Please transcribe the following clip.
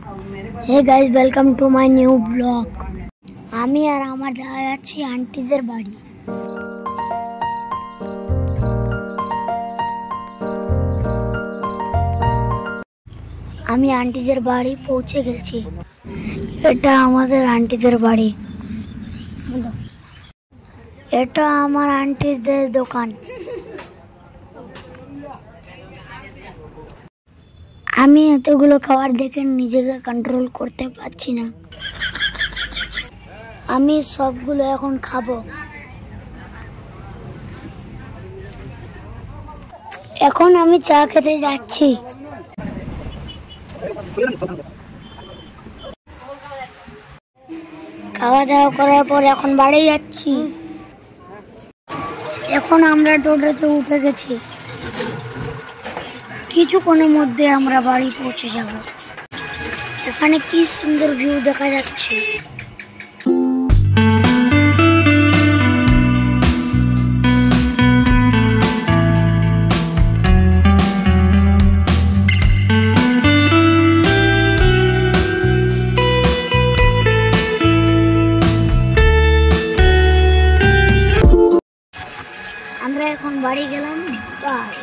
Hey guys, welcome to my new vlog. আমি আর আমার দাদা যাচ্ছি আন্টিদের বাড়ি। আমি আন্টিদের বাড়ি পৌঁছে গেছি। এটা আমাদের আন্টিদের বাড়ি। এটা আমার আন্টিদের দোকান। আমি এতগুলো খাবার দেখে নিজেকে কন্ট্রোল করতে পারছি না। আমি সবগুলো এখন খাবো। এখন আমি চা খেতে যাচ্ছি। খাওয়া দাওয়া করার পর এখন বাড়ি যাচ্ছি। এখন আমরা টোটোতে উঠে গেছি। কিছুক্ষণের মধ্যে আমরা বাড়ি পৌঁছে যাব। এখানে কি সুন্দর ভিউ দেখা যাচ্ছে। আমরা এখন বাড়ি গেলাম। বাই।